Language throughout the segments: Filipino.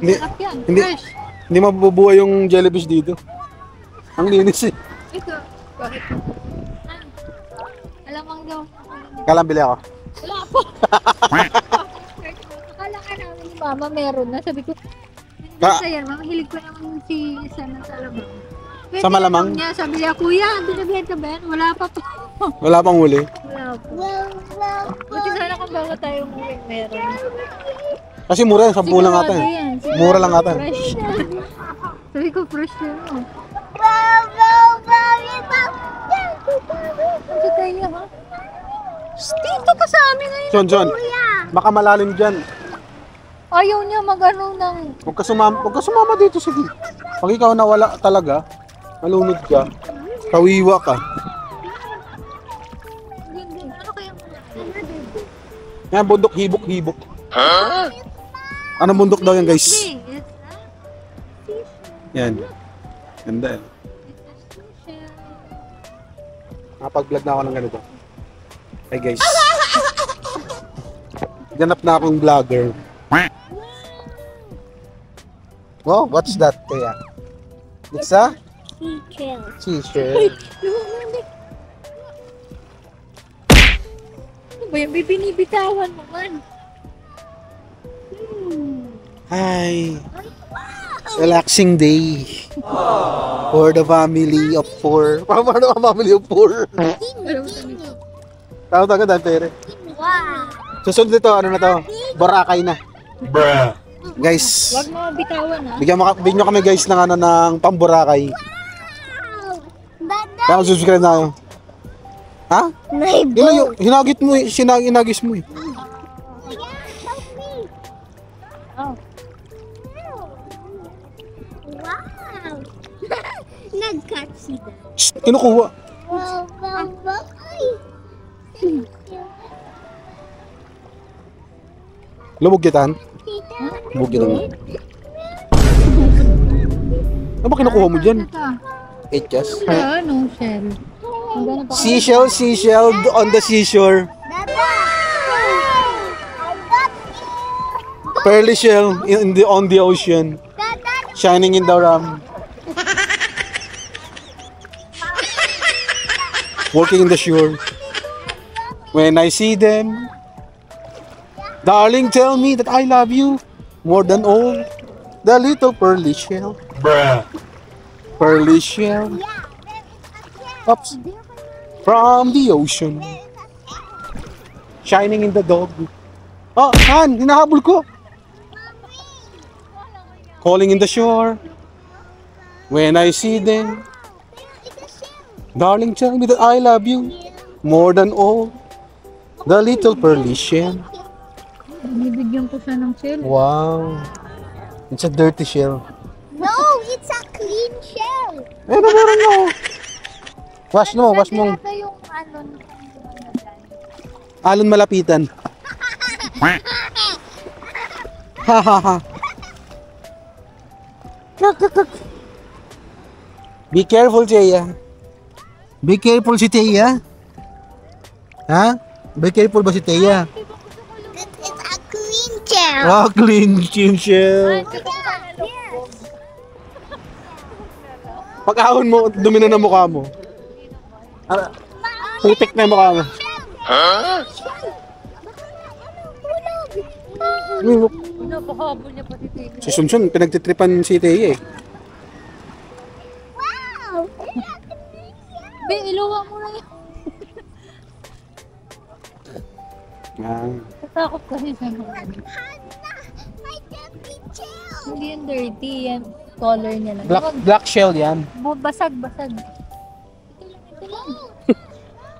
Hindi, Sarap yan. hindi, Fresh. hindi mabubuhay yung jellyfish dito. Ang linis eh. Ito. Bakit? Alamang daw. Kailan bili ako? Wala po. Akala ka namin ni Mama meron na. Sabi ko, hindi Ka- yan. Mamahilig ko naman si Sana sa alamang. Pwede Sa malamang? alam niya, sabi niya, Kuya, binibenta ba yan? Wala pa po. Wala pang huli. Wala po. Buti sana kung bago tayo umuwi meron. Kasi mura yan, 10 lang ata Sigurado eh. yan. Sigurado Mura lang ata. Fresh. Sabi ko, fresh yan. Oh. Ito tayo, ha? Dito pa sa amin ngayon. John, baka malalim dyan. Ayaw niya mag-ano ng... Huwag ka sumama dito, sige. Pag ikaw nawala talaga, malunod ka, kawiwa ka. Ano kaya? Yan, bundok, hibok. Anong bundok daw yan, guys? Yan. Ganda eh. Nakapag-vlog na ako ng ganito. Hi guys. Ganap na akong vlogger. Oh, what's that, Tia? It's a? Seashell. Ano ba yan? May binibitawan mo man. Hi. Relaxing day. For the family of 4. Paano ang family of 4? Tawag ka dahil pere. Susunod dito, ano na to? Boracay na. Bruh. Guys, Huwag mo bitawan, ha? bigyan kami guys ng ano ng pamboracay. Kaya subscribe na kayo. Ha? Hinagit mo eh. Hinagis mo eh. Oh. Nag-catch sila. Shh, kinukuha. Lubog kitan? Lubog kitan. Ano ba kinukuha mo dyan? Etyas? Ano, Shell? Seashell on the seashore. Pearly shell on the ocean. Shining in the ram. Walking in the shore. When I see them, darling, tell me that I love you more than all the little pearly shell. Bruh. Pearly shell. Ups. From the ocean. Shining in the dog. Oh, Han, hinahabol ko. Calling in the shore. When I see them, darling, tell me that I love you more than all the little pearly shell. Binibigyan ko siya ng shell. Wow. It's a dirty shell. No, it's a clean shell. Eh, nameron mo. Wash mo. Ito yung alon. Alon malapitan. Ha ha ha. Be careful, Tia. Be careful si Tia. Ha? Be careful ba si Tia? It's a clean shell. Ah, clean shell. Pag ahon mo, dumi na ng mukha mo. Putik na yung mukha mo. Napakahabol niya pati tayo. Si Sunsun, pinagtitripan si Tia eh. Wow. Be, iluwa mo na yun. Ah. Natakot kasi sa mga. My dirty shell. Hindi yan dirty. Yan color niya lang. Black shell yan. Basag. Ito lang.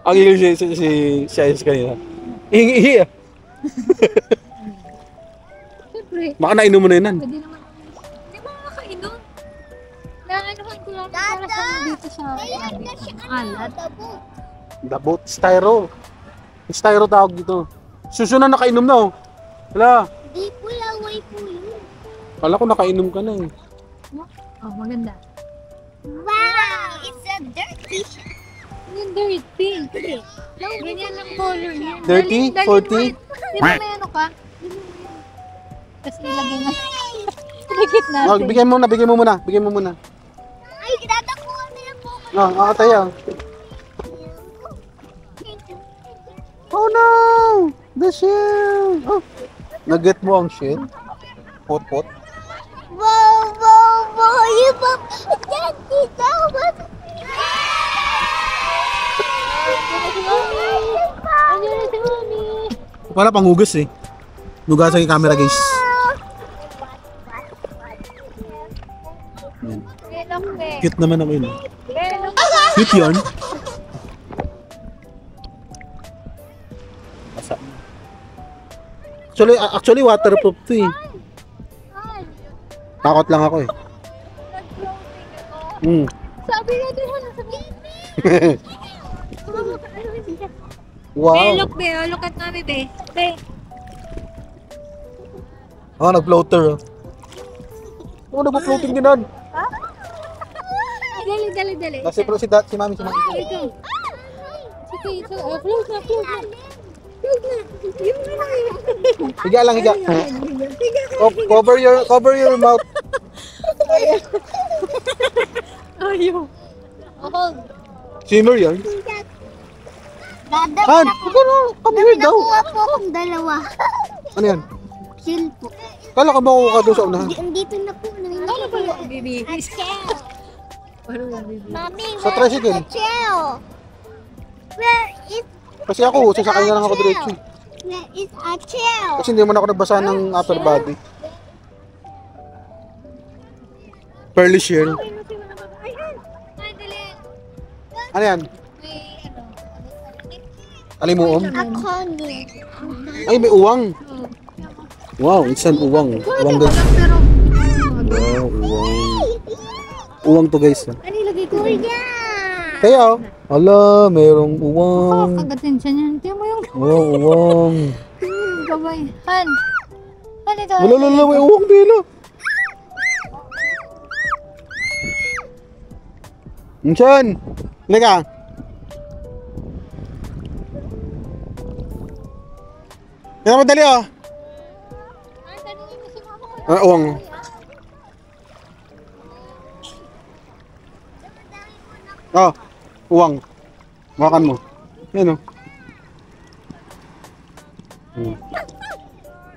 Ang ilil si Shais kanina. Ihingi ah. Siyempre, Baka nainom mo na yun. pwede naman. Hindi mo makainom. Naanohan ko lang para sa dito sa alat. Dabot. Styro. Styro tawag dito. Susunod na nakainom na oh. Wala. Di pulaway po yun. Kala ko nakainom ka na eh. Oh, maganda. Wow, it's a dirty shell. Yung dirty. Ganyan lang color niya. Dirty? 40? Di ba may ano ka? Tapos ilagay na. Dikit natin. Bigyan mo muna. Ay, kinatakuha nila po. Tayo. Oh no! The shell! Oh. Nag-get mo ang shell? Pot. Wow, you pop. Daddy, that was... Ano na si Mami? Wala pang hugas eh. Hugasan yung camera guys. Yan. Lenok eh. Cute naman ako yun. Lenok. Cute yun. Asa? Actually waterproof to eh. Takot lang ako eh. Nag-floating ako. Sabi nga din mo na sa Wow. Be, look be. Oh, look at Mami be. Be. Nag-floater. Nag-floating din nun. Dali. Kasi si Mami. Ito. Ito. Float na. Higa lang. Cover your mouth. Ayaw. Hold. Swimmer yan. Dada, Han, come here daw. nakuha po akong dalawa. Ano yan? Chill po. Kala ka makuha ka doon sa unahan. Andito na po. Ano ba yung baby? Chill. Ano ba baby? Mami, Sa tricycle. chill? Where is Kasi ako, sasakay na lang ako diretso. Where is a chill? Kasi hindi mo na ako nagbasa ng upper body. Pearly shell. Ay, dali. Ano yan? May ano. Alimuom? A coney. Ay, may uwang. Wow, it's an uwang. Uwang guys. Pero, Wow, uwang. Uwang to guys. ano ilagay ko? Kaya, ala, merong uwang. Kagatin siya niyan. Tiyan mo yung Wow, uwang. gabay. Han, ito. Wala, may uwang bila. Minsan, halika. Kaya madali oh. Tanungin mo si mama ko. Uwang. Uwang. Makan mo. Yan oh.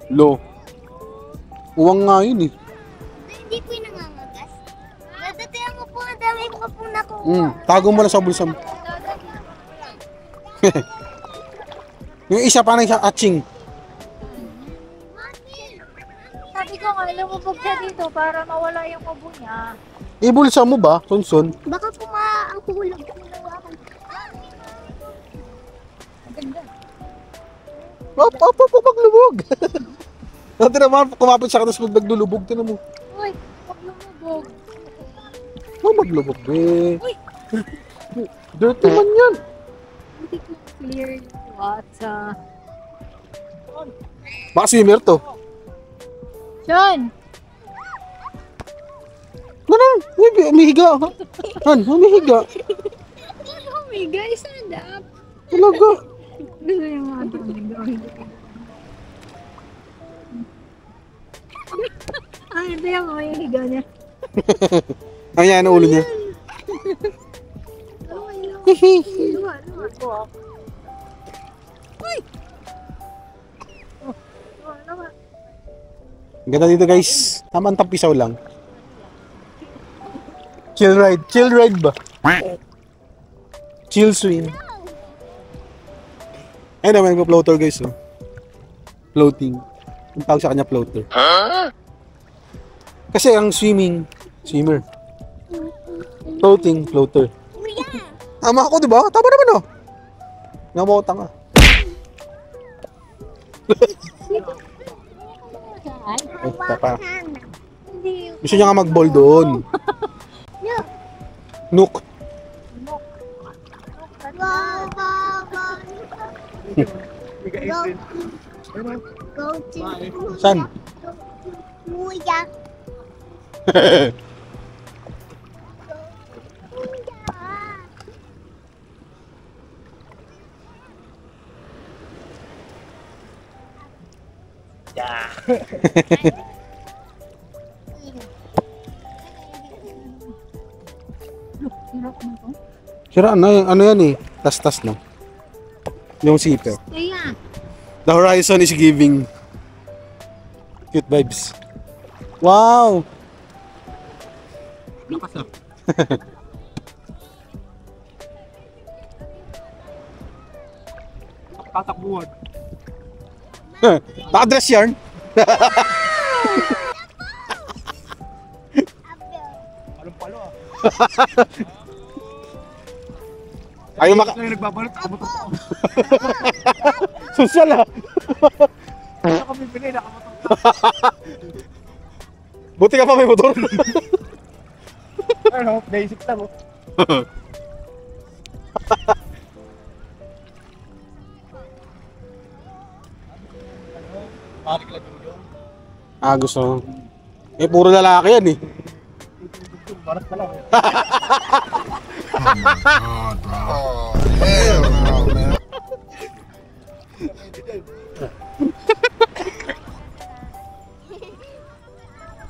Lo. Uwang nga yun eh. Hindi po yung nangangagas. Natatayan ko po, ang dami ko po nakuha. Tago mo lang sa bulsa mo. Yung isa pa na isang atching. Sabi ko nga, lumubog siya dito para mawala yung ubo niya. Ibulsa mo ba, Sonson? Baka po ang kulang po nawakan. Ang ganda. Maglubog. Dati naman, kumapit siya tapos naglulubog. Tinan mo. Uy, huwag lumubog. Maglubog eh. Dirty man yan. Hindi ko clear yung water. Baka swimmer to. Sean! Umihiga. Umihiga. Oh my God, stand up. Talaga. Gusto yung mga gawin. Ay, ito yung mga higa niya. Ayan, ulo niya. Luwa. Uy! Luwa. Ganda dito guys. Tamang tampisaw lang. Chill ride ba? Chill swim. Ayun naman yung floater guys. Oh. Floating. Ang tawag sa kanya floater. Kasi ang swimmer. Floating, floater. Tama ako, di ba? Tama naman oh. Namota nga. Tapa. Gusto niya nga mag-ball doon. Nook. Go to San? Kuya. Sira na, ano yan eh. Tas-tas na. Yung zipper. Kaya. The horizon is giving cute vibes. Wow! Lakas ah. Tatakbuhan. Naka-dress yarn. Anong palo ah? Ayaw maka... Lang yung nagbabalot, nakamotor ko. Social ah. Ano kami pinay, nakamotor ko. Buti ka pa may motor. Ano, basic lang oh. Marik lang yung Ah, gusto mo. Eh, puro lalaki yan eh. barat na lang eh.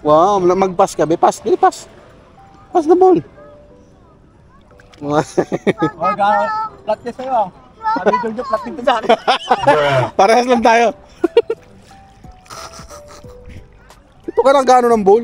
Wow, mag-pass ka. Be, pass. Be, pass. Pass the ball. Oh, flat niya sa'yo ah. Sabi yung flat dito sa akin. Parehas lang tayo. Ito ka lang gano'n ng ball.